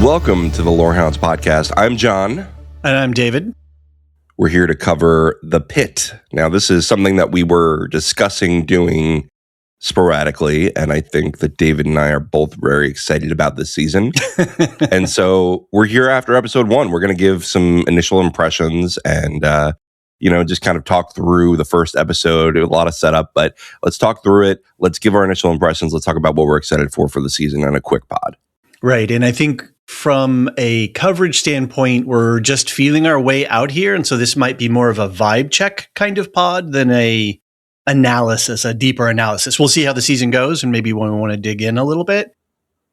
Welcome to the Lorehounds podcast. I'm John. And I'm David. We're here to cover the Pitt. Now, this is something that we were discussing doing sporadically, and I think that David and I are both very excited about this season. And so we're here after episode 1. We're going to give some initial impressions and, just kind of talk through the first episode. A lot of setup, but let's talk through it. Let's give our initial impressions. Let's talk about what we're excited for the season in a quick pod. Right. And I think from a coverage standpoint, we're just feeling our way out here. And so this might be more of a vibe check kind of pod than a deeper analysis. We'll see how the season goes and maybe when we want to dig in a little bit,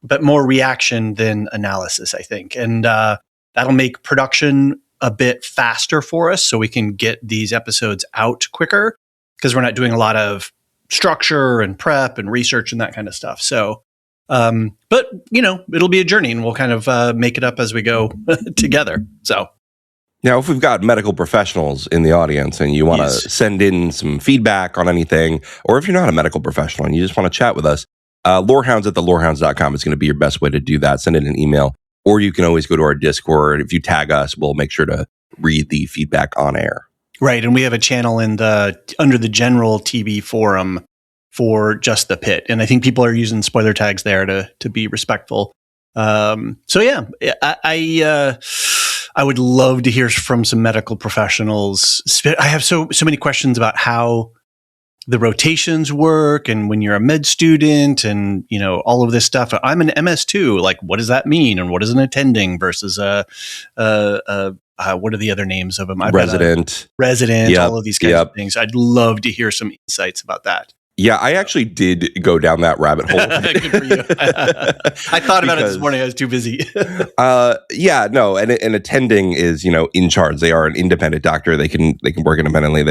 but more reaction than analysis, I think. And that'll make production a bit faster for us so we can get these episodes out quicker because we're not doing a lot of structure and prep and research and that kind of stuff. So, but it'll be a journey and we'll kind of make it up as we go together. So now, if we've got medical professionals in the audience and you want to send in some feedback on anything, or if you're not a medical professional and you just want to chat with us, Lorehounds at thelorehounds.com is going to be your best way to do that. Send in an email, or you can always go to our Discord. If you tag us, we'll make sure to read the feedback on air. Right. And we have a channel under the general TV forum for just the Pitt. And I think people are using spoiler tags there to be respectful. So yeah, I would love to hear from some medical professionals. I have so many questions about how the rotations work and when you're a med student and, all of this stuff. I'm an MS2. Like, what does that mean? And what is an attending versus what are the other names of them? Resident, yep, all of these kinds of things. I'd love to hear some insights about that. Yeah, I actually did go down that rabbit hole. Good for you. I thought about it this morning. I was too busy. And attending is, in charge. They are an independent doctor. They can work independently.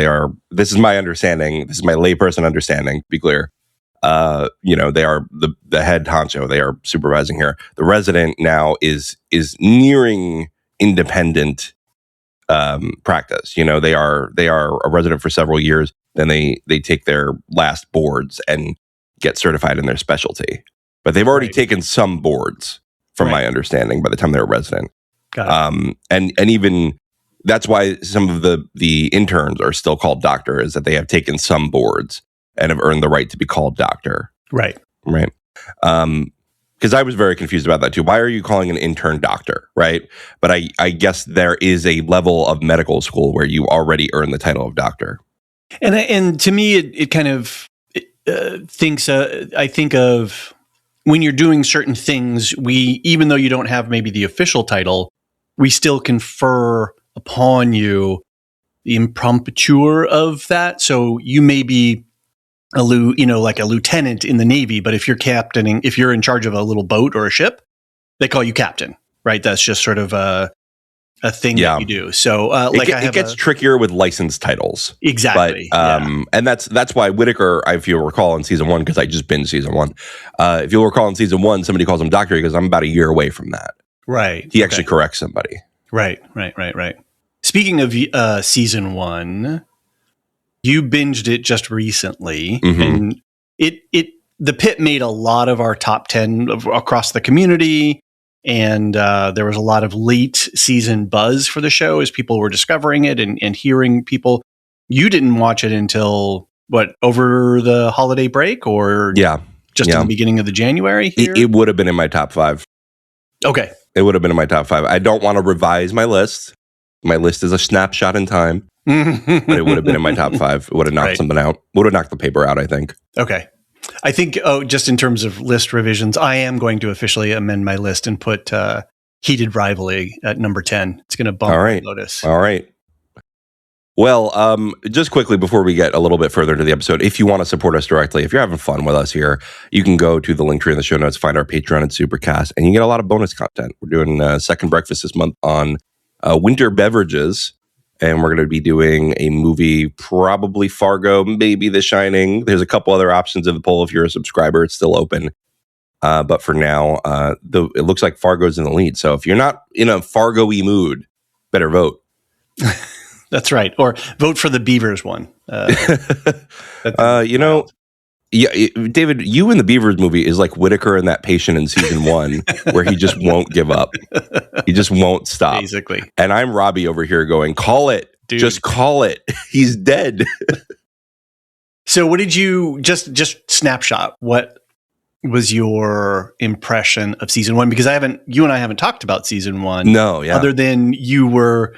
This is my understanding. This is my layperson understanding, to be clear. They are the head honcho. They are supervising here. The resident now is nearing independent practice. They are a resident for several years. Then they take their last boards and get certified in their specialty. But they've already taken some boards, from my understanding, by the time they're a resident. Got it. And even that's why some of the interns are still called doctor, is that they have taken some boards and have earned the right to be called doctor. Right. Because I was very confused about that too. Why are you calling an intern doctor, right? But I guess there is a level of medical school where you already earn the title of doctor. And to me, it kind of I think of when you're doing certain things, even though you don't have maybe the official title, we still confer upon you the imprimatur of that. So you may be like a lieutenant in the Navy, but if you're in charge of a little boat or a ship, they call you captain, right? That's just sort of a thing that you do. So it gets trickier with license titles. Exactly. But, and that's why Whitaker, if you'll recall in season 1, because I just binged season 1. If you'll recall in season 1, somebody calls him doctor because I'm about a year away from that. Right. He actually corrects somebody. Right. Speaking of season 1, you binged it just recently, and the Pitt made a lot of our top 10 across the community. And there was a lot of late season buzz for the show as people were discovering it and hearing people. You didn't watch it until, over the holiday break or just in the beginning of the January here? It would have been in my top 5. Okay. It would have been in my top 5. I don't want to revise my list. My list is a snapshot in time. But it would have been in my top 5. It would have knocked something out. Would have knocked the paper out, I think. Okay. I think, just in terms of list revisions, I am going to officially amend my list and put Heated Rivalry at number 10. It's going to bump Lotus. All right. Well, just quickly before we get a little bit further into the episode, if you want to support us directly, if you're having fun with us here, you can go to the link tree in the show notes, find our Patreon and Supercast, and you get a lot of bonus content. We're doing second breakfast this month on winter beverages. And we're going to be doing a movie, probably Fargo, maybe The Shining. There's a couple other options in the poll. If you're a subscriber, it's still open. But for now, it looks like Fargo's in the lead. So if you're not in a Fargo-y mood, better vote. That's right. Or vote for the Beavers one. Yeah, David, you in the Beavers movie is like Whitaker in that patient in season 1, where he just won't give up. He just won't stop. Basically. And I'm Robby over here going, call it. Dude. Just call it. He's dead. So what did you, just snapshot, what was your impression of season 1? Because you and I haven't talked about season 1. No, yeah. Other than you were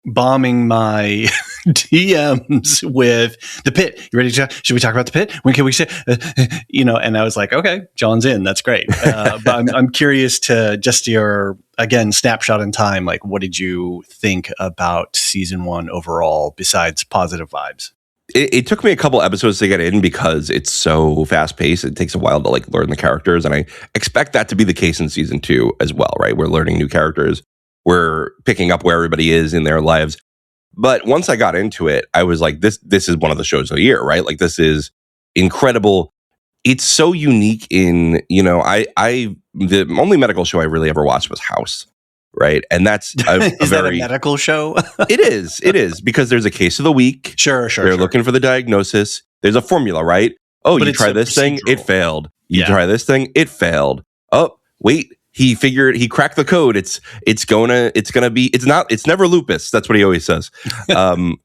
bombing my DMs with the Pitt. You ready to should we talk about the Pitt? When can we say, and I was like, okay, John's in. That's great. But I'm curious to just your, again, snapshot in time. Like, what did you think about season 1 overall, besides positive vibes? It took me a couple episodes to get in because it's so fast paced. It takes a while to like learn the characters. And I expect that to be the case in season 2 as well, right? We're learning new characters. We're picking up where everybody is in their lives. But once I got into it, I was like, this is one of the shows of the year, right? Like, this is incredible. It's so unique in, the only medical show I really ever watched was House, right? And that's is that a medical show? It is, because there's a case of the week. Sure. They're looking for the diagnosis. There's a formula, right? Oh, but you try this thing, it failed. You try this thing, it failed. Oh, wait. He cracked the code. It's never lupus. That's what he always says. And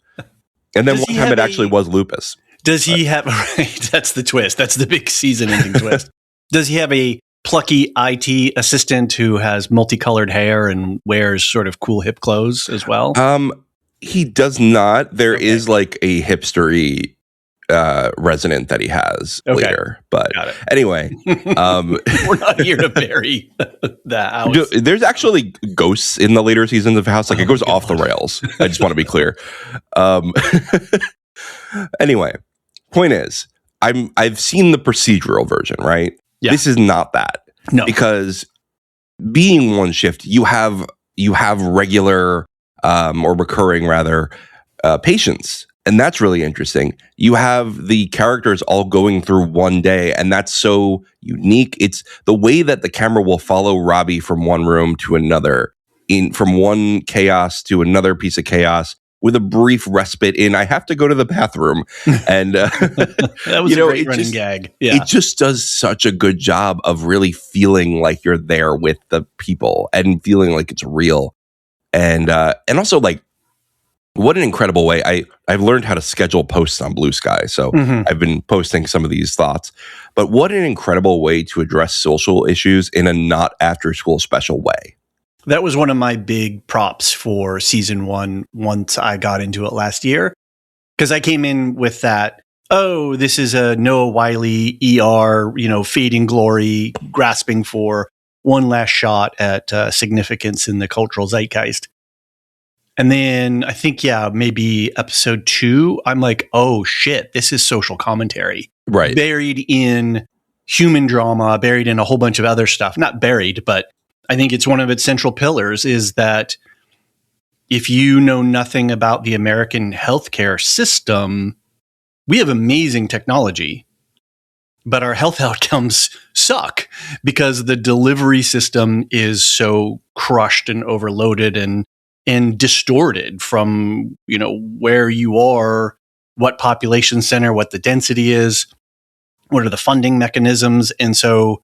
then one time it actually was lupus. Does he have, right? That's the twist. That's the big season ending twist. Does he have a plucky IT assistant who has multicolored hair and wears sort of cool hip clothes as well? He does not. There is like a hipstery resident that he has later, but anyway, we're not here to bury the house. There's actually ghosts in the later seasons of House. Like, it goes off the rails. I just want to be clear. Anyway, point is, I've seen the procedural version, right? Yeah. This is not that. No, because being one shift, you have regular or recurring rather patients. And that's really interesting. You have the characters all going through one day, and that's so unique. It's the way that the camera will follow Robby from one room to another, from one chaos to another piece of chaos, with a brief respite in, I have to go to the bathroom. And that was a great running gag. Yeah. It just does such a good job of really feeling like you're there with the people and feeling like it's real. And also, like, what an incredible way. I've learned how to schedule posts on Blue Sky. So I've been posting some of these thoughts. But what an incredible way to address social issues in a not after school special way. That was one of my big props for season 1 once I got into it last year. Because I came in with that, this is a Noah Wiley ER, fading glory, grasping for one last shot at significance in the cultural zeitgeist. And then I think, maybe episode 2, I'm like, oh shit, this is social commentary. Right. Buried in human drama, buried in a whole bunch of other stuff. Not buried, but I think it's one of its central pillars is that if you know nothing about the American healthcare system, we have amazing technology, but our health outcomes suck because the delivery system is so crushed and overloaded and distorted from, where you are, what population center, what the density is, what are the funding mechanisms. And so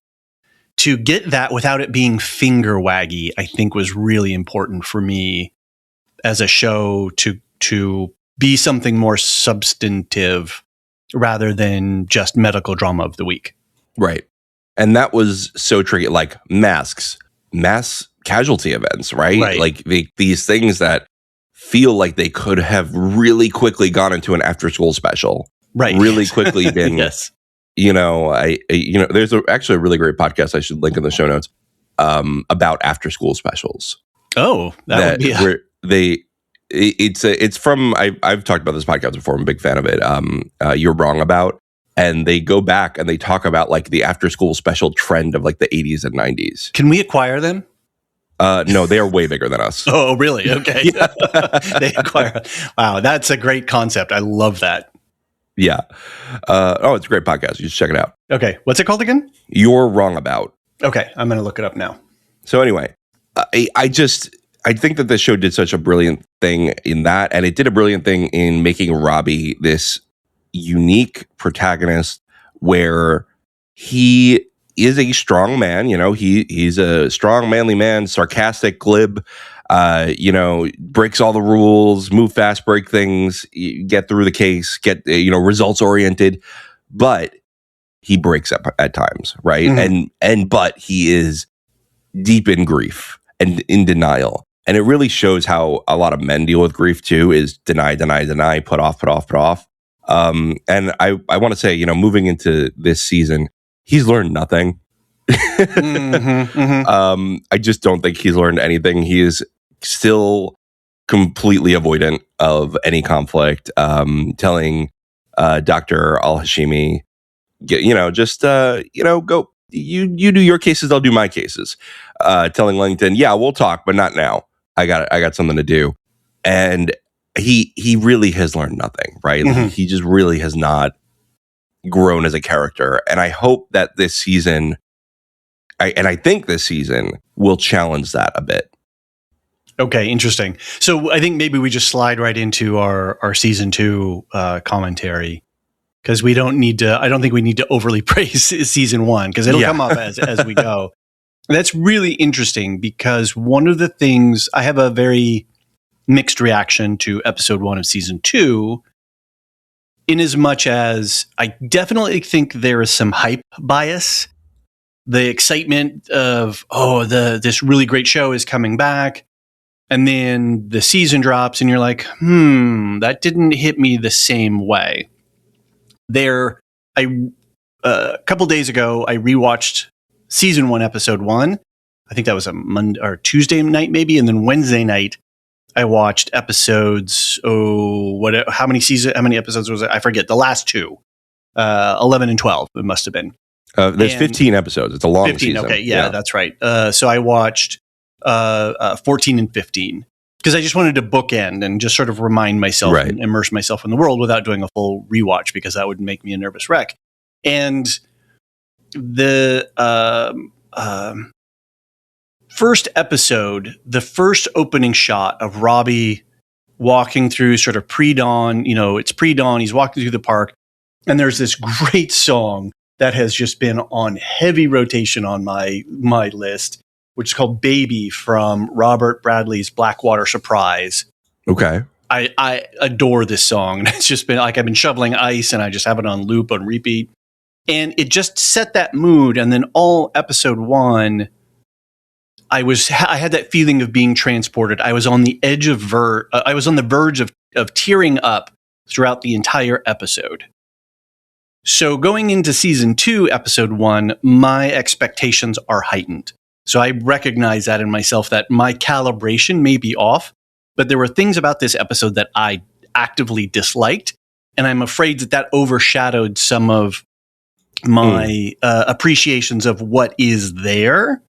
to get that without it being finger waggy, I think was really important for me as a show to be something more substantive rather than just medical drama of the week. Right. And that was so tricky, like mass casualty events, right? Like these things that feel like they could have really quickly gone into an after school special, right? Really quickly been, yes. There's actually a really great podcast I should link in the show notes about after school specials. Oh, that would be where it's from. I've talked about this podcast before. I'm a big fan of it. You're Wrong About, and they go back and they talk about like the after school special trend of like the 80s and 90s. Can we acquire them? No, they are way bigger than us. Oh, really? Okay. They acquire. Wow, that's a great concept. I love that. Yeah. It's a great podcast. You should check it out. Okay. What's it called again? You're Wrong About. Okay. I'm going to look it up now. So anyway, I think that this show did such a brilliant thing in that, and it did a brilliant thing in making Robby this unique protagonist where he is a strong man. He's a strong, manly man, sarcastic, glib, breaks all the rules, move fast, break things, get through the case, get, results oriented, but he breaks up at times, right? But he is deep in grief and in denial. And it really shows how a lot of men deal with grief too, is deny, put off. And I want to say, moving into this season, he's learned nothing. I just don't think he's learned anything. He is still completely avoidant of any conflict, telling Dr. Al-Hashimi, go, you do your cases, I'll do my cases. Telling Langton, yeah, we'll talk, but not now. I got something to do. And he really has learned nothing, right? He just really has not grown as a character. And I hope that this season, I think this season will challenge that a bit. Okay, interesting. So I think maybe we just slide right into our season 2 commentary, because I don't think we need to overly praise season 1, because it'll come up as we go. And that's really interesting, because one of the things, I have a very mixed reaction to episode 1 of season 2, in as much as I definitely think there is some hype bias. The excitement of, this really great show is coming back. And then the season drops and you're like, that didn't hit me the same way. A couple days ago, I rewatched season 1, episode 1. I think that was a Monday or Tuesday night, maybe. And then Wednesday night, I watched episodes. How many episodes was it? I forget. The last 2, 11 and 12. It must have been. There's 15 episodes. It's a long 15, season. Okay, yeah, that's right. So I watched 14 and 15 because I just wanted to bookend and just sort of remind myself and immerse myself in the world without doing a full rewatch, because that would make me a nervous wreck. And the first episode, the first opening shot of Robby walking through sort of pre-dawn, it's pre-dawn, he's walking through the park, and there's this great song that has just been on heavy rotation on my list, which is called Baby from Robert Bradley's Blackwater Surprise. Okay. I adore this song. And it's just been like I've been shoveling ice and I just have it on loop, on repeat. And it just set that mood. And then all episode 1, I had that feeling of being transported. I was on the edge of I was on the verge of tearing up throughout the entire episode. So going into season 2, episode 1, my expectations are heightened. So I recognize that in myself, that my calibration may be off, but there were things about this episode that I actively disliked. And I'm afraid that overshadowed some of my appreciations of what is there.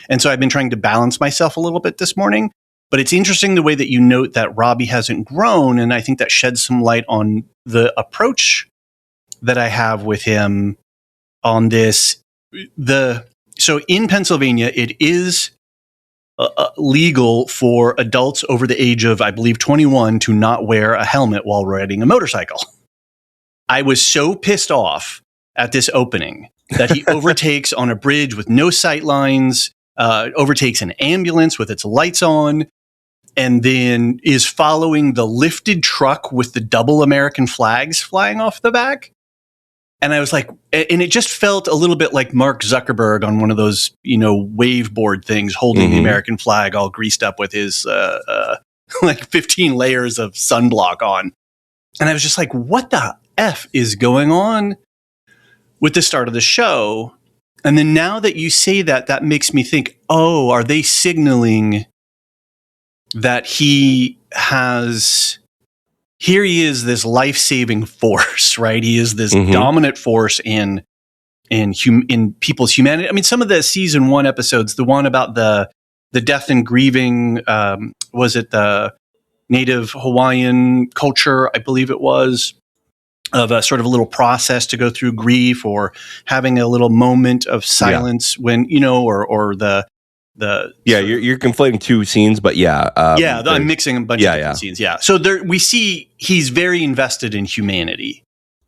And so I've been trying to balance myself a little bit this morning. But it's interesting the way that you note that Robby hasn't grown. And I think that sheds some light on the approach that I have with him on this. So in Pennsylvania, it is legal for adults over the age of, I believe, 21 to not wear a helmet while riding a motorcycle. I was so pissed off at this opening that he overtakes on a bridge with no sight lines, overtakes an ambulance with its lights on, and then is following the lifted truck with the double American flags flying off the back. And I was like, and it just felt a little bit like Mark Zuckerberg on one of those, wave board things, holding the American flag all greased up with his like 15 layers of sunblock on. And I was just like, what the F is going on with the start of the show? And then now that you say that, that makes me think, are they signaling that he is this life-saving force, right? He is this dominant force in people's humanity. I mean, some of the season 1 episodes, the one about the death and grieving, was it the Native Hawaiian culture? I believe it was, of a sort of a little process to go through grief, or having a little moment of silence when, or the you're conflating 2 scenes, but I'm mixing a bunch of different scenes. Yeah. So we see he's very invested in humanity.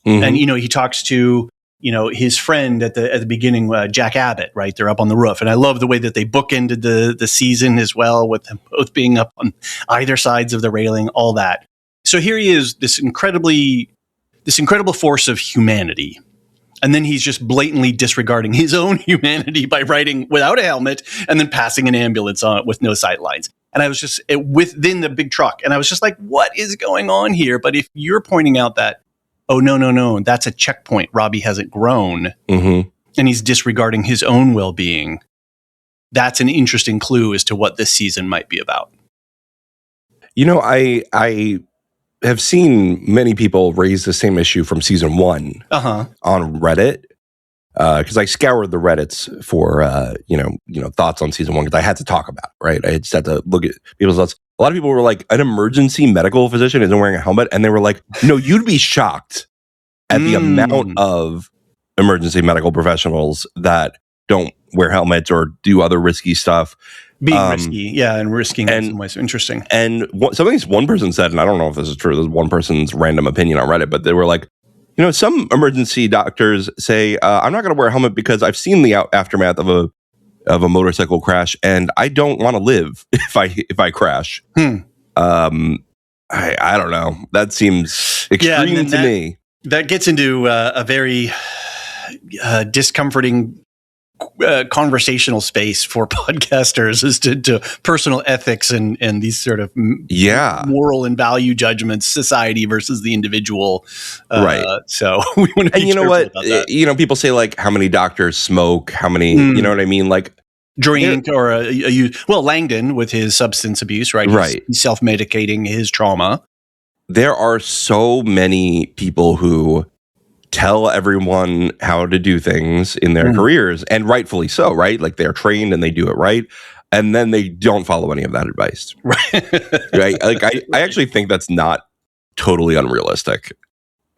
And, he talks to his friend at the beginning, Jack Abbott, right? They're up on the roof. And I love the way that they bookended the season as well, with them both being up on either sides of the railing, all that. So here he is, this incredible force of humanity. And then he's just blatantly disregarding his own humanity by riding without a helmet and then passing an ambulance on it with no sightlines. And I was just within the big truck. And I was just like, what is going on here? But if you're pointing out that, oh, no, that's a checkpoint. Robby hasn't grown, and he's disregarding his own well-being. That's an interesting clue as to what this season might be about. I have seen many people raise the same issue from season 1 on Reddit, because I scoured the Reddits for thoughts on season 1, because I had to talk about it, right? I just had to look at people's thoughts. A lot of people were like, an emergency medical physician isn't wearing a helmet, and they were like, no, you'd be shocked at the amount of emergency medical professionals that don't wear helmets or do other risky stuff. Being risky, and risking in some ways. Interesting. And something one person said, and I don't know if this is true, this is one person's random opinion on Reddit, but they were like, some emergency doctors say, I'm not going to wear a helmet because I've seen the aftermath of a motorcycle crash, and I don't want to live if I crash. I don't know. That seems extreme to me. That gets into a very discomforting conversational space for podcasters as to personal ethics and these sort of moral and value judgments, society versus the individual. Right. So we want to be careful about that. People say, like, how many doctors smoke, how many, you know what I mean? Like, drink or Langdon with his substance abuse, right? He's self-medicating his trauma. There are so many people who tell everyone how to do things in their careers, and rightfully so, right? Like, they're trained and they do it right, and then they don't follow any of that advice. Right? Like, I actually think that's not totally unrealistic.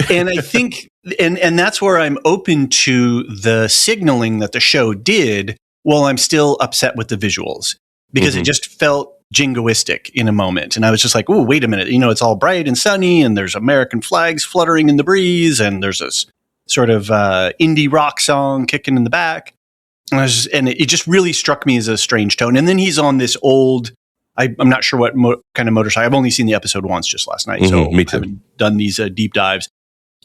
And I think, and that's where I'm open to the signaling that the show did, while I'm still upset with the visuals, because it just felt jingoistic in a moment. And I was just like, oh, wait a minute. It's all bright and sunny, and there's American flags fluttering in the breeze, and there's this sort of indie rock song kicking in the back. And it just really struck me as a strange tone. And then he's on this old, I'm not sure what kind of motorcycle. I've only seen the episode once just last night, so me too. I haven't done these deep dives.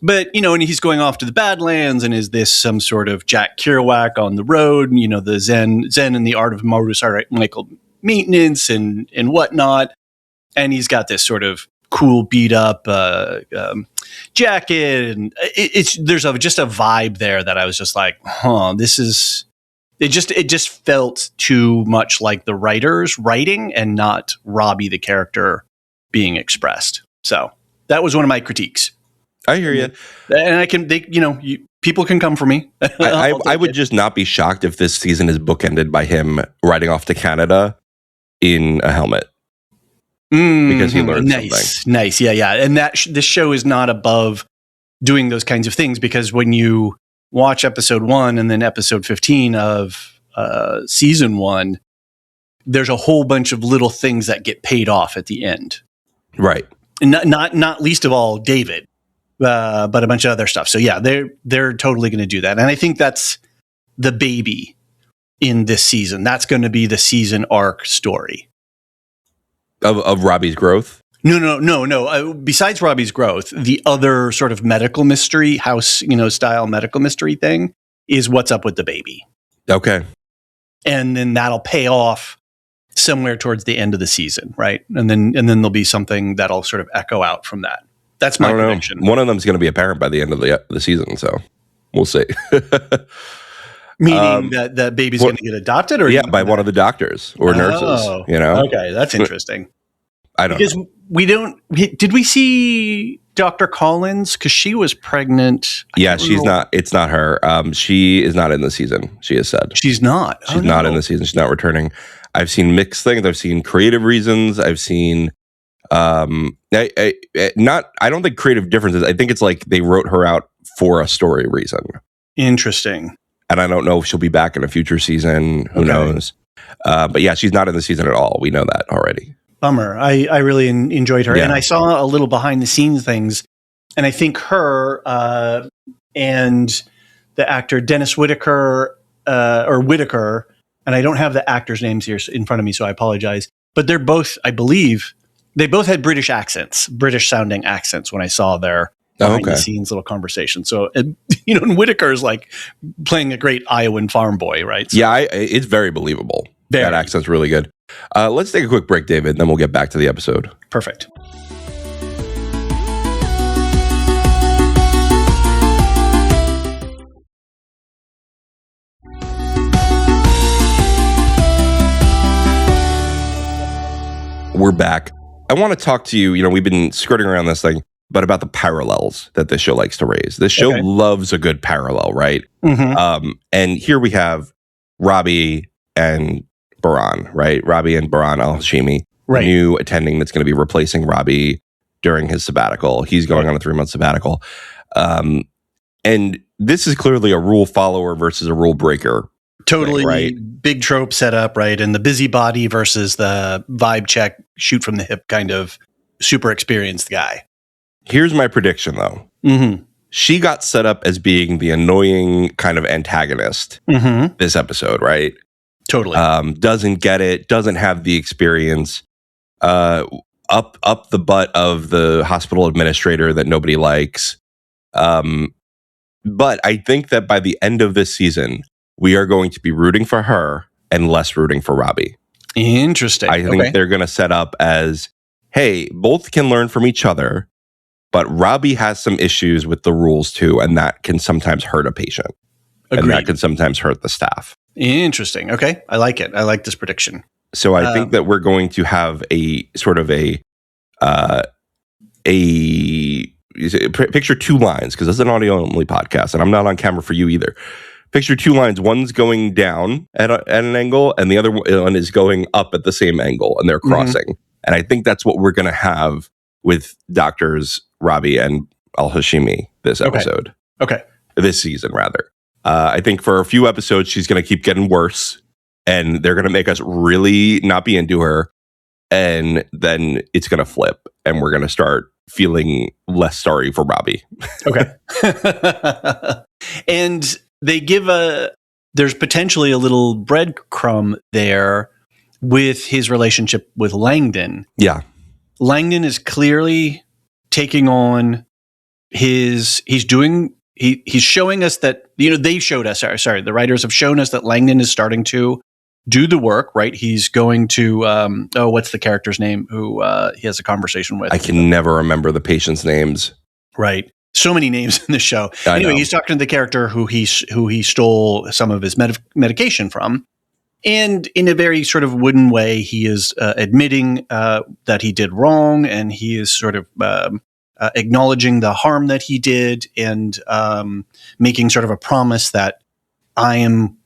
But, and he's going off to the Badlands, and is this some sort of Jack Kerouac on the road, the Zen and the art of motorcycle maintenance and whatnot. And he's got this sort of cool beat up jacket, and there's just a vibe there that I was just like, it just felt too much like the writers writing and not Robby the character being expressed. So that was one of my critiques. I hear you. And I can, people can come for me. I would just not be shocked if this season is bookended by him riding off to Canada in a helmet. Because he learned something. Nice. Yeah. And this show is not above doing those kinds of things, because when you watch episode 1 and then episode 15 of season 1, there's a whole bunch of little things that get paid off at the end. Right. And not least of all David. But a bunch of other stuff. So yeah, they're totally going to do that. And I think that's the baby in this season. That's going to be the season arc story. Of Robby's growth? No. Besides Robby's growth, the other sort of medical mystery, house, style medical mystery thing is what's up with the baby. Okay. And then that'll pay off somewhere towards the end of the season, right? And then there'll be something that'll sort of echo out from that. That's my prediction. One of them's going to be a parent by the end of the season, so we'll see. Meaning that the baby's going to get adopted, or by one of the doctors or nurses. Okay, that's interesting. I don't know. Because did we see Dr. Collins? Because she was pregnant. Yeah, she's not. It's not her. She is not in the season. She has said she's not. She's not in the season. She's not returning. I've seen mixed things. I've seen creative reasons. I've seen. I don't think creative differences. I think it's like they wrote her out for a story reason. Interesting. And I don't know if she'll be back in a future season. Who knows? But yeah, she's not in the season at all. We know that already. Bummer. I really enjoyed her. Yeah. And I saw a little behind the scenes things. And I think her and the actor Dennis Whitaker or Whitaker, and I don't have the actors' names here in front of me, so I apologize. But they're both, I believe, they both had British accents, British sounding accents when I saw their behind the scenes little conversation. So, and Whitaker is like playing a great Iowan farm boy, right? So, yeah, it's very believable. That accent's really good. Let's take a quick break, David, then we'll get back to the episode. Perfect. We're back. I want to talk to you. We've been skirting around this thing, but about the parallels that this show likes to raise. This show loves a good parallel, right? Mm-hmm. And here we have Robby and Baran, right? Robby and Baran al-Hashimi, new attending that's going to be replacing Robby during his sabbatical. He's going on a 3-month sabbatical. And this is clearly a rule follower versus a rule breaker. Totally thing, right? Big trope set up, right? And the busybody versus the vibe check, shoot from the hip kind of super experienced guy. Here's my prediction, though. Mm-hmm. She got set up as being the annoying kind of antagonist this episode, right? Totally. Doesn't get it, doesn't have the experience, up the butt of the hospital administrator that nobody likes. But I think that by the end of this season, we are going to be rooting for her and less rooting for Robby. Interesting. I think they're going to set up as, hey, both can learn from each other, but Robby has some issues with the rules too, and that can sometimes hurt a patient. Agreed. And that can sometimes hurt the staff. Interesting. Okay. I like it. I like this prediction. So I think that we're going to have a sort of a picture 2 lines, because this is an audio only podcast and I'm not on camera for you either. Picture 2 lines. One's going down at an angle and the other one is going up at the same angle, and they're crossing. And I think that's what we're going to have with doctors Robby and al-Hashimi this episode. Okay. This season, rather. I think for a few episodes, she's going to keep getting worse, and they're going to make us really not be into her. And then it's going to flip, and we're going to start feeling less sorry for Robby. Okay. And they give there's potentially a little breadcrumb there with his relationship with Langdon. Yeah. Langdon is clearly taking on he's showing us that, they showed us, sorry, the writers have shown us that Langdon is starting to do the work, right? He's going to, what's the character's name who he has a conversation with? I can never remember the patient's names. Right. So many names in the show. Anyway, he's talking to the character who he stole some of his medication from. And in a very sort of wooden way, he is admitting that he did wrong, and he is sort of acknowledging the harm that he did, and making sort of a promise that I am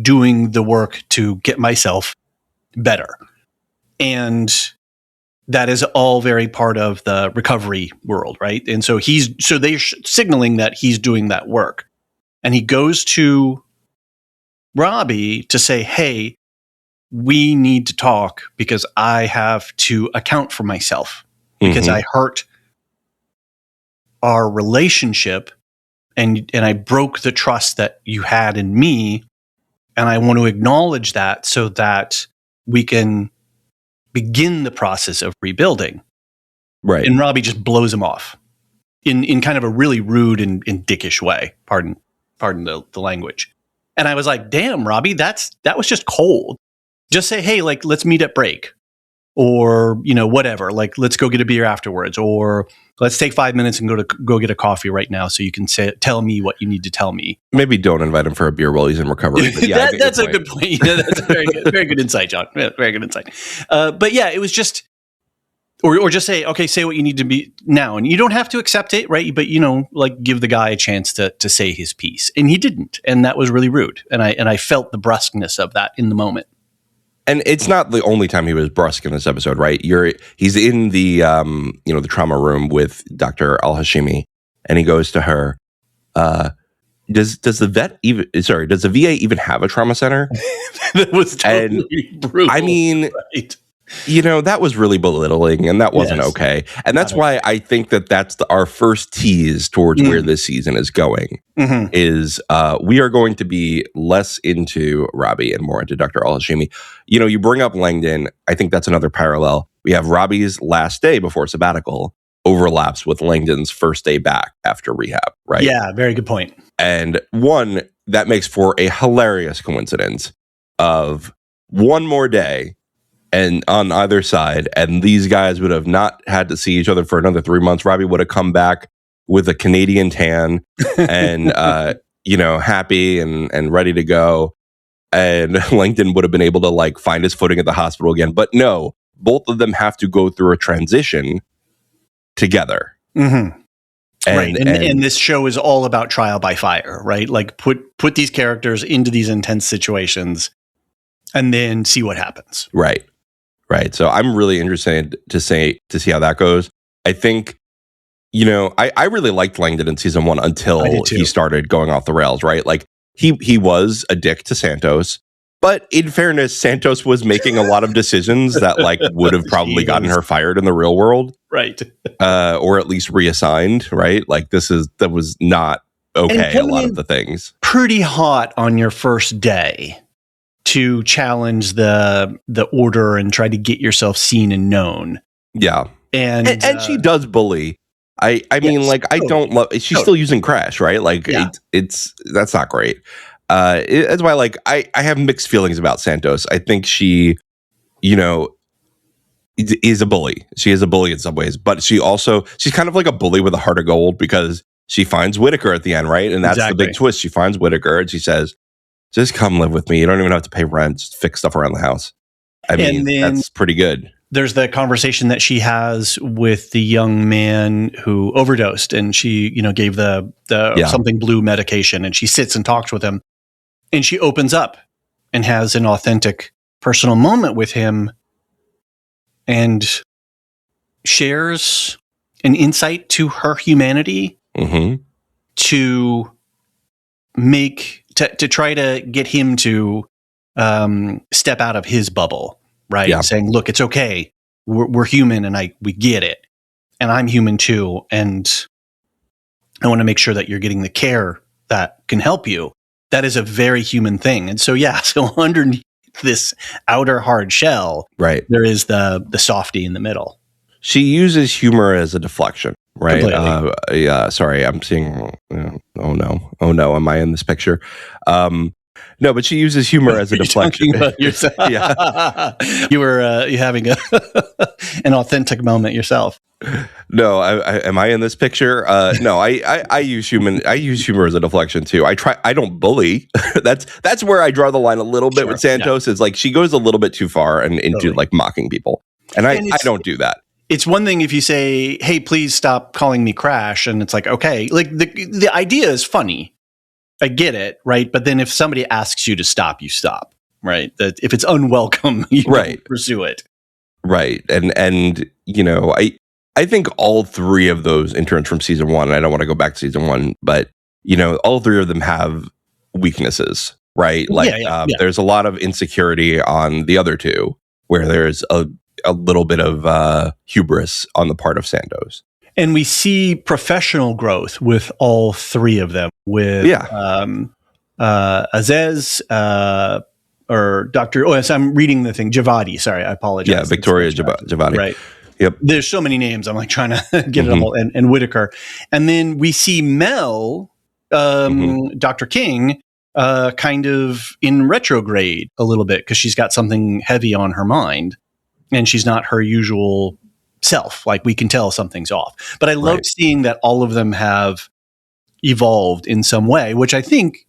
doing the work to get myself better. And that is all very part of the recovery world, right? And so they're signaling that he's doing that work. And he goes to Robby to say, hey, we need to talk because I have to account for myself because I hurt our relationship and I broke the trust that you had in me. And I want to acknowledge that so that we can begin the process of rebuilding. Right. And Robby just blows him off in kind of a really rude and dickish way. Pardon the language. And I was like, damn, Robby, that was just cold. Just say, hey, like, let's meet at break, or, whatever, like, let's go get a beer afterwards, or let's take 5 minutes and go get a coffee right now so you can tell me what you need to tell me. Maybe don't invite him for a beer while he's in recovery. But yeah, that's a good point. That's a very good insight, John. Yeah, very good insight. But yeah, it was just, or just say, okay, say what you need to be now. And you don't have to accept it, right? But, like, give the guy a chance to say his piece. And he didn't. And that was really rude. And I felt the brusqueness of that in the moment. And it's not the only time he was brusque in this episode, right? He's in the the trauma room with Dr. al-Hashimi, and he goes to her. Does the VA even have a trauma center? That was totally brutal. I mean, right? that was really belittling, and that wasn't Yes. okay. And that's why I think that that's our first tease towards where this season is going. Mm-hmm. Is we are going to be less into Robby and more into Dr. Al-Hashimi. You bring up Langdon. I think that's another parallel. We have Robby's last day before sabbatical overlaps with Langdon's first day back after rehab, right? Yeah, very good point. And one, that makes for a hilarious coincidence of one more day and on either side, and these guys would have not had to see each other for another 3 months. Robby would have come back with a Canadian tan and, happy and ready to go. And Langdon would have been able to find his footing at the hospital again. But no, both of them have to go through a transition together. Mm-hmm. Right. And this show is all about trial by fire, right? Like put these characters into these intense situations and then see what happens. Right. Right. So I'm really interested to see how that goes. I think, I really liked Langdon in season 1 until he started going off the rails, right? Like he was a dick to Santos, but in fairness, Santos was making a lot of decisions that would have probably gotten her fired in the real world. Right. Or at least reassigned, right? That was not okay, a lot of the things. Pretty hot on your first day to challenge the order and try to get yourself seen and known. Yeah. And she does bully. I don't love, she's still using Crash, right? That's not great. That's why I have mixed feelings about Santos. I think she, is a bully. She is a bully in some ways, but she's kind of like a bully with a heart of gold because she finds Whitaker at the end, right? And that's the big twist. She finds Whitaker and she says, just come live with me. You don't even have to pay rent. Just fix stuff around the house. I mean, that's pretty good. There's the conversation that she has with the young man who overdosed and she, gave the something blue medication, and she sits and talks with him and she opens up and has an authentic personal moment with him and shares an insight to her humanity to try to get him to step out of his bubble, right? Yeah. Saying, look, it's okay. We're human and we get it. And I'm human too. And I want to make sure that you're getting the care that can help you. That is a very human thing. And so, so underneath this outer hard shell, right, there is the softy in the middle. She uses humor as a deflection, right? Sorry, I'm seeing. Oh no, am I in this picture? No, but she uses humor as a deflection. Yeah, you were having an authentic moment yourself. No, am I in this picture? No, I use humor as a deflection too. I don't bully. That's where I draw the line a little bit with Santos. Is she goes a little bit too far and into mocking people, and I don't do that. It's one thing if you say, "Hey, please stop calling me Crash," and it's okay, the idea is funny. I get it, right? But then if somebody asks you to stop, you stop, right? That if it's unwelcome, you don't pursue it. Right. And I think all three of those interns from season 1, and I don't want to go back to season 1, but all three of them have weaknesses, right? There's a lot of insecurity on the other two, where there's a little bit of hubris on the part of Santos. And we see professional growth with all three of them, with Aziz, or Dr. Oh, yes, I'm reading the thing. Javadi, sorry, I apologize. Yeah, Victoria Javadi. Right. Yep. There's so many names. I'm trying to get it all. And Whitaker. And then we see Mel, Dr. King, kind of in retrograde a little bit because she's got something heavy on her mind and she's not her usual self. We can tell something's off. But I love seeing that all of them have evolved in some way, which I think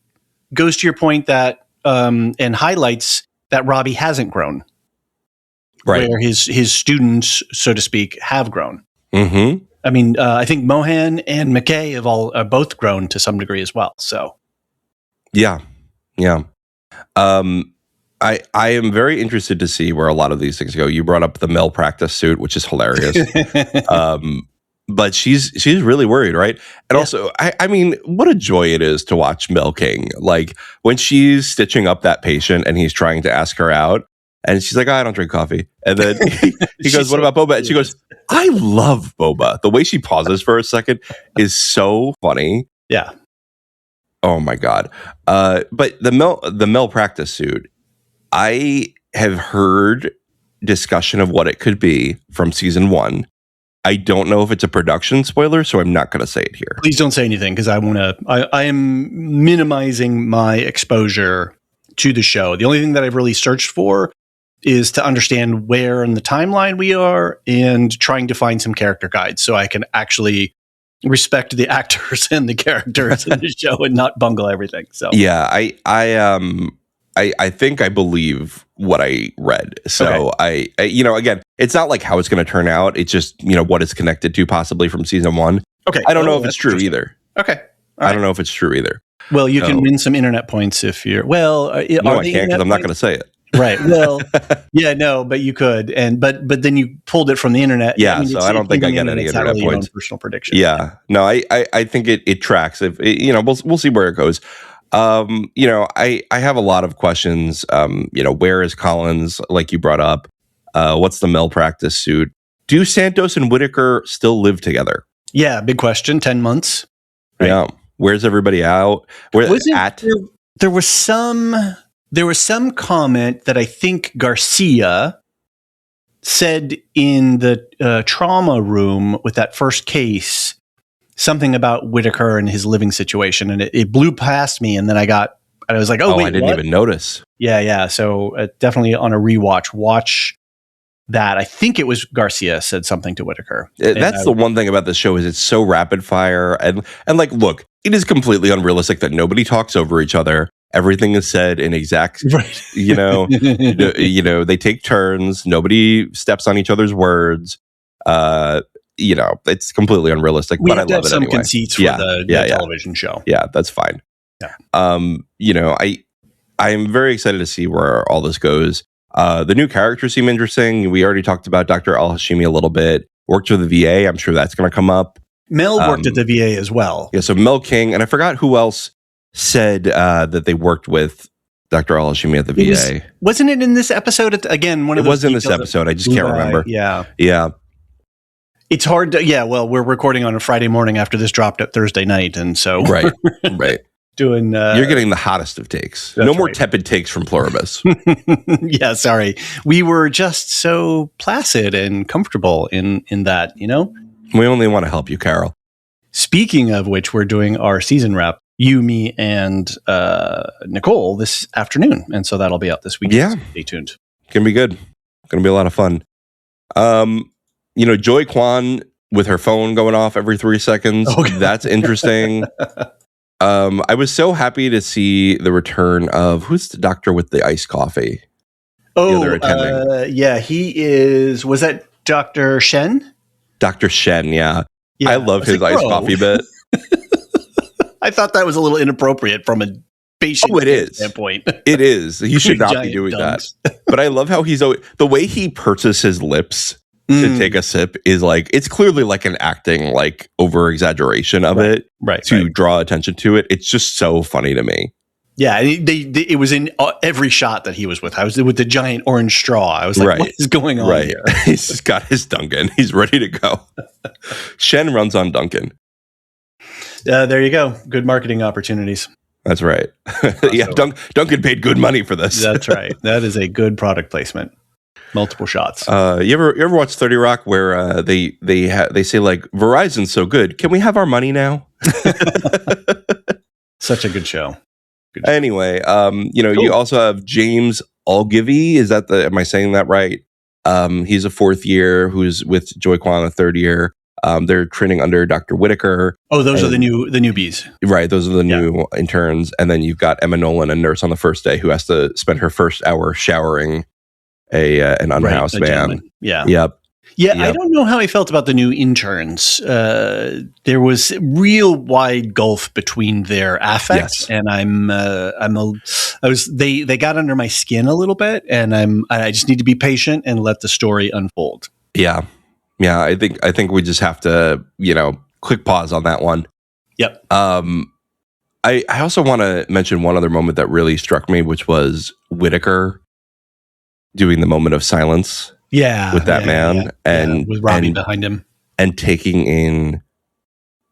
goes to your point that and highlights that Robby hasn't grown. Right. Where his students, so to speak, have grown. Mm-hmm. I mean, I think Mohan and McKay have both grown to some degree as well. So, yeah. I am very interested to see where a lot of these things go. You brought up the malpractice suit, which is hilarious. But she's really worried, right? And also, I mean, what a joy it is to watch Mel King. When she's stitching up that patient and he's trying to ask her out, And she's like, I don't drink coffee. And then he goes, what about boba? And she goes, I love boba. The way she pauses for a second is so funny. Yeah. Oh my God. But the malpractice suit, I have heard discussion of what it could be from season 1. I don't know if it's a production spoiler, so I'm not going to say it here. Please don't say anything because I am minimizing my exposure to the show. The only thing that I've really searched for is to understand where in the timeline we are and trying to find some character guides so I can actually respect the actors and the characters in the show and not bungle everything. So yeah, I think I believe what I read. So I again, it's not like how it's going to turn out. It's just, what it's connected to possibly from season 1. Okay. I don't know if it's true either. Okay. I don't know if it's true either. Well, you can win some internet points if you're, no, I can't because I'm not going to say it. Right. Well, yeah, no, but you could. But then you pulled it from the internet. Yeah. So I don't think I get any internet really points. Your own personal prediction. Yeah. No, I think it tracks. If we'll see where it goes. I have a lot of questions. Where is Collins? Like you brought up, what's the malpractice suit? Do Santos and Whitaker still live together? Yeah. Big question. 10 months. Right? Yeah. Where's everybody out? There was some comment that I think Garcia said in the trauma room with that first case, something about Whitaker and his living situation, and it blew past me. And then I was like, wait, I didn't even notice. Yeah. So definitely on a rewatch, watch that. I think it was Garcia said something to Whitaker. That's the one thing about this show is it's so rapid fire and like, look, it is completely unrealistic that nobody talks over each other. Everything is said in exact, right. They take turns. Nobody steps on each other's words. It's completely unrealistic, but I love it anyway. We have some conceits for the television show. Yeah, that's fine. Yeah. I am very excited to see where all this goes. The new characters seem interesting. We already talked about Dr. Al-Hashimi a little bit. Worked with the VA. I'm sure that's going to come up. Mel worked at the VA as well. Yeah, so Mel King, and I forgot who else said that they worked with Dr. Al-Hashimi at the VA. Wasn't it in this episode? Again, one of those. It was in this episode. I just can't remember. Yeah. Yeah. It's hard to, well, we're recording on a Friday morning after this dropped at Thursday night. And so. Right. Doing. You're getting the hottest of takes. No more tepid takes from Pluribus. Yeah, sorry. We were just so placid and comfortable in that, We only want to help you, Carol. Speaking of which, we're doing our season wrap, you, me, and Nicole this afternoon. And so that'll be out this week. Yeah. So stay tuned. Gonna be good. Gonna be a lot of fun. Joy Kwan with her phone going off every 3 seconds. Okay. That's interesting. I was so happy to see the return of who's the doctor with the iced coffee? Yeah, he is. Was that Dr. Shen? Dr. Shen, yeah. I love his iced coffee bit. I thought that was a little inappropriate from a patient standpoint. It is. He should not be doing that. But I love how the way he purses his lips to take a sip is like, it's clearly like an acting, like over exaggeration of it to draw attention to it. It's just so funny to me. Yeah. It was in every shot that he was with. I was with the giant orange straw. I was like, what is going on here? He's just got his Dunkin'. He's ready to go. Shen runs on Dunkin'. There you go. Good marketing opportunities. That's right. Yeah. Dunkin' paid good money for this. That's right. That is a good product placement. Multiple shots. You ever watch 30 Rock where they say like, Verizon's so good, can we have our money now? Such a good show. Anyway, cool. You also have James Ogilvy. Am I saying that right? He's a 4th year who's with Joy Kwan, a 3rd year. They're training under Dr. Whitaker. Oh, those are the newbies. Right, those are the new interns. And then you've got Emma Nolan, a nurse on the first day, who has to spend her first hour showering an unhoused man. Gentleman. Yeah. Yep. Yeah, I don't know how I felt about the new interns. There was a real wide gulf between their affects, and they got under my skin a little bit, and I just need to be patient and let the story unfold. Yeah. Yeah, I think we just have to, quick pause on that one. Yep. I also want to mention one other moment that really struck me, which was Whitaker doing the moment of silence with that man and with Robby behind him and taking in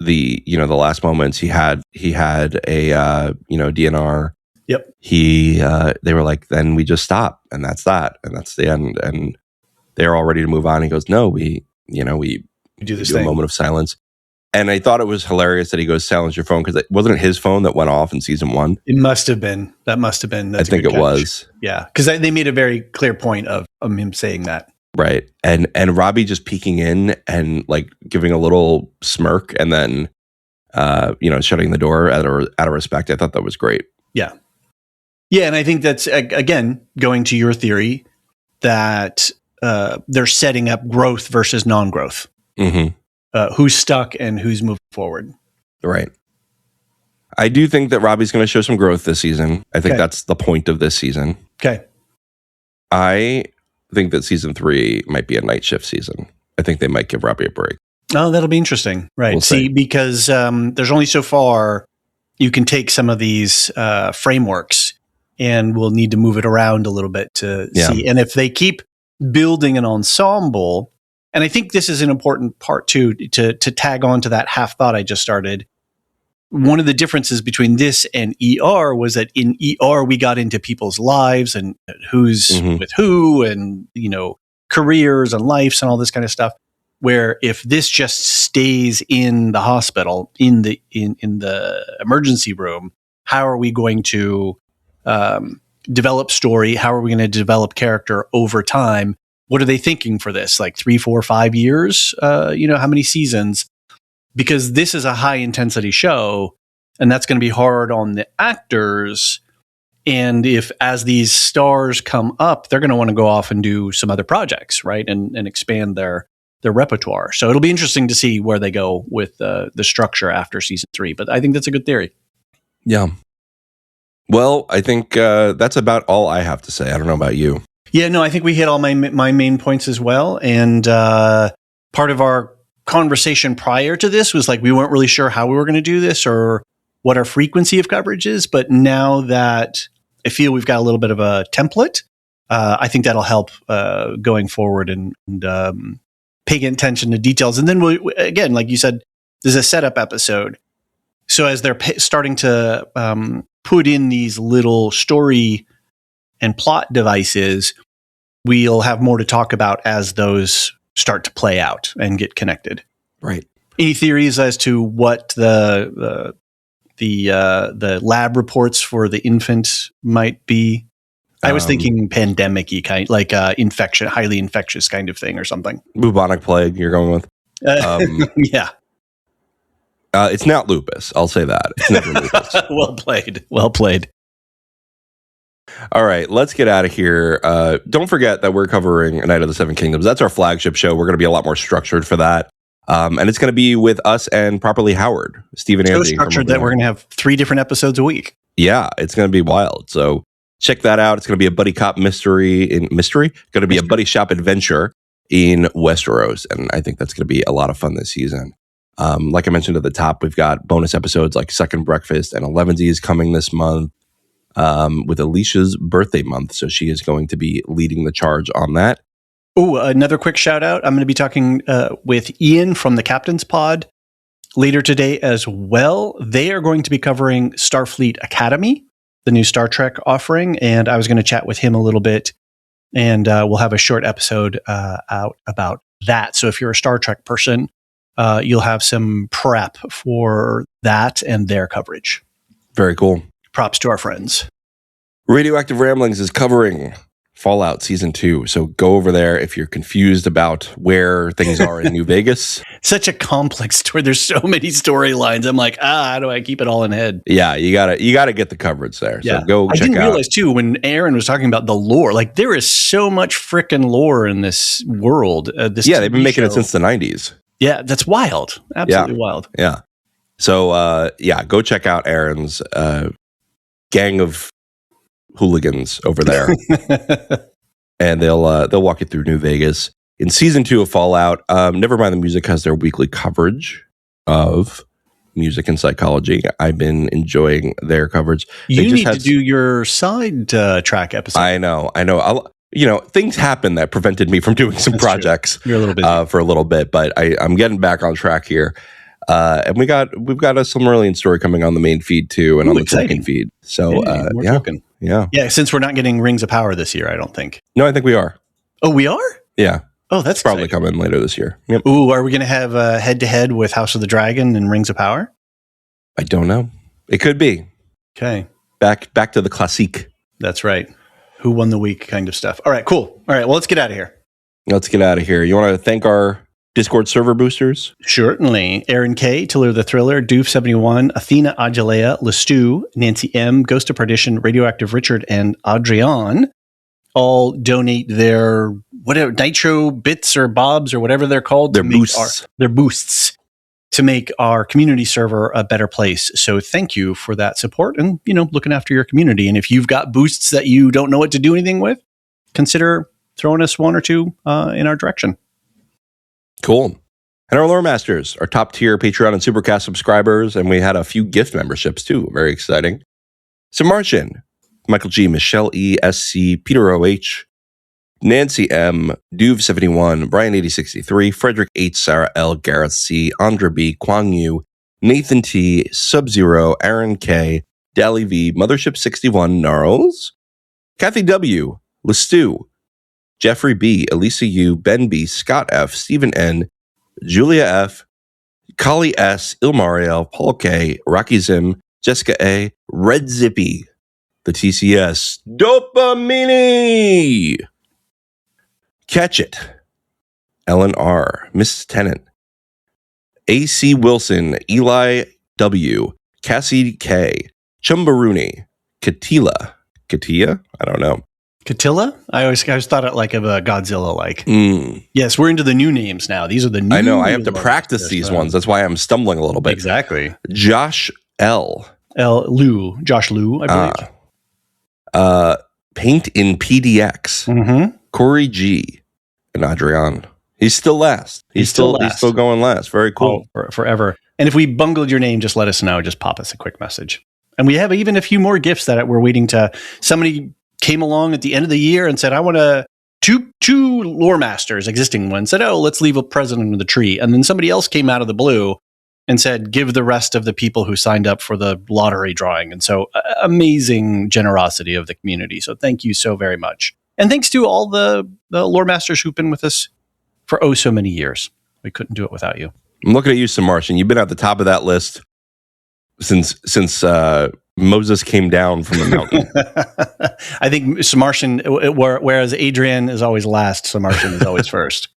the last moments he had a DNR. Yep. They were like, then we just stop and that's that and that's the end, and they're all ready to move on. He goes, no, we do this do thing. a moment of silence. And I thought it was hilarious that he goes, silence your phone, because it wasn't his phone that went off in season 1. It must have been. That must have been. That's I think it was. Yeah, because they made a very clear point of him saying that. Right. And Robby just peeking in and like giving a little smirk and then, shutting the door out of respect. I thought that was great. Yeah. Yeah. And I think that's, again, going to your theory that they're setting up growth versus non-growth. Mm-hmm. Who's stuck and who's moving forward. Right. I do think that Robby's going to show some growth this season. I think that's the point of this season. Okay. I think that season 3 might be a night shift season. I think they might give Robby a break. Oh, that'll be interesting. Right. We'll see. Because there's only so far you can take some of these frameworks, and we'll need to move it around a little bit to see. And if they keep building an ensemble, and I think this is an important part too, to tag on to that half thought I just started. One of the differences between this and ER was that in ER, we got into people's lives and who's with who and, careers and lives and all this kind of stuff. Where if this just stays in the hospital, in the emergency room, how are we going to develop story? How are we going to develop character over time? What are they thinking for this? Like 3, 4, 5 years? How many seasons? Because this is a high intensity show, and that's going to be hard on the actors. And if as these stars come up, they're going to want to go off and do some other projects, right? And expand their repertoire. So it'll be interesting to see where they go with the structure after season 3. But I think that's a good theory. Yeah. Well, I think that's about all I have to say. I don't know about you. Yeah, no, I think we hit all my main points as well. And part of our conversation prior to this was like we weren't really sure how we were going to do this or what our frequency of coverage is. But now that I feel we've got a little bit of a template, I think that'll help going forward and paying attention to details. And then again, like you said, there's a setup episode. So as they're starting to put in these little story and plot devices, we'll have more to talk about as those start to play out and get connected. Right. Any theories as to what the lab reports for the infant might be? I was thinking pandemic-y kind, like infection, highly infectious kind of thing or something. Bubonic plague you're going with? Yeah. It's not lupus. I'll say that. It's never lupus. Well played. Well played. All right, let's get out of here. Don't forget that we're covering A Night of the Seven Kingdoms. That's our flagship show. We're going to be a lot more structured for that. And it's going to be with us and Properly Howard, Steve and Andy. So structured that we're going to have 3 different episodes a week. Yeah, it's going to be wild. So check that out. It's going to be a buddy cop mystery. Going to be a buddy shop adventure in Westeros. And I think that's going to be a lot of fun this season. Like I mentioned at the top, we've got bonus episodes like Second Breakfast and Elevensies coming this month with Alicia's birthday month. So she is going to be leading the charge on that. Oh, another quick shout out. I'm going to be talking with Ian from the Captain's Pod later today as well. They are going to be covering Starfleet Academy, the new Star Trek offering. And I was going to chat with him a little bit, and we'll have a short episode out about that. So if you're a Star Trek person, you'll have some prep for that and their coverage. Very cool. Props to our friends. Radioactive Ramblings is covering Fallout Season 2. So go over there if you're confused about where things are in New Vegas. Such a complex story. There's so many storylines. I'm like, how do I keep it all in head? Yeah, you gotta get the coverage there. Yeah. So go check out. I didn't realize too, when Aaron was talking about the lore, like there is so much freaking lore in this world. They've been making it since the 90s. Yeah, that's wild. Absolutely wild. Yeah. So go check out Aaron's gang of hooligans over there. And they'll walk you through New Vegas. In season 2 of Fallout, Nevermind the Music has their weekly coverage of music and psychology. I've been enjoying their coverage. You need to do your side track episode. I know. things happened that prevented me from doing some projects. You're a little busy. For a little bit, but I'm getting back on track here. And we've got a Silmarillion story coming on the main feed too, and on the second feed. So yeah. Since we're not getting Rings of Power this year, I don't think. No, I think we are. Oh, we are? Yeah. Oh, that's probably exciting. coming later this year. Yep. Ooh, are we going to have a head-to-head with House of the Dragon and Rings of Power? I don't know. It could be. Okay. Back to the classique. That's right. Who won the week kind of stuff. All right, cool. All right, well, let's get out of here. Let's get out of here. You want to thank our Discord server boosters? Certainly. Aaron K, Tiller the Thriller, Doof71, Athena Ajalea, Lestu, Nancy M, Ghost of Perdition, Radioactive Richard, and Adrian all donate their nitro bits or bobs or whatever they're called. Their boosts. Their boosts to make our community server a better place. So thank you for that support and, looking after your community. And if you've got boosts that you don't know what to do anything with, consider throwing us one or two in our direction. Cool. And our Lore Masters, our top tier Patreon and Supercast subscribers, and we had a few gift memberships too. Very exciting. So Martian, Michael G, Michelle E, SC, Peter OH, Nancy M, Duve71, Brian 8063, Frederick H, Sarah L, Gareth C, Andra B, Kwang Yu, Nathan T, Sub-Zero, Aaron K, Dally V, Mothership 61, Gnarls, Kathy W, Lestu, Jeffrey B, Elisa U, Ben B, Scott F, Stephen N, Julia F, Kali S, Ilmariel, Paul K, Rocky Zim, Jessica A, Red Zippy, the TCS, Dopamine, Catch It, Ellen R, Mrs. Tennant, AC Wilson, Eli W, Cassie K, Chumbaruni, Katia? I don't know. Katilla? I always thought it like of a Godzilla like. Yes, we're into the new names now. These are the new I know. I have to practice these ones. That's why I'm stumbling a little bit. Exactly. Josh L. Josh Liu, I believe. Paint in PDX. Mm-hmm. Corey G. And Adrian. He's still last. He's still going last. Very cool. Forever. And if we bungled your name, just let us know. Just pop us a quick message. And we have even a few more gifts that we're waiting to. Somebody came along at the end of the year and said, I want two lore masters, existing ones, said, let's leave a present under the tree. And then somebody else came out of the blue and said, give the rest of the people who signed up for the lottery drawing. And so amazing generosity of the community. So thank you so very much. And thanks to all the lore masters who've been with us for so many years. We couldn't do it without you. I'm looking at you, Sam Martian. You've been at the top of that list since Moses came down from the mountain. I think Samartian, whereas Adrian is always last, Samartian is always first.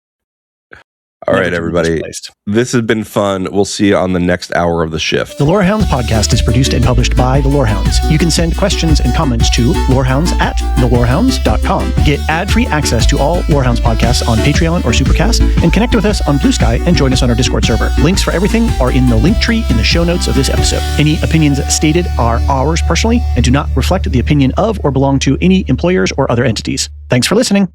All right, everybody. This has been fun. We'll see you on the next hour of the shift. The Lorehounds podcast is produced and published by the Lorehounds. You can send questions and comments to lorehounds@thelorehounds.com. Get ad-free access to all Lorehounds podcasts on Patreon or Supercast, and connect with us on Blue Sky and join us on our Discord server. Links for everything are in the link tree in the show notes of this episode. Any opinions stated are ours personally and do not reflect the opinion of or belong to any employers or other entities. Thanks for listening.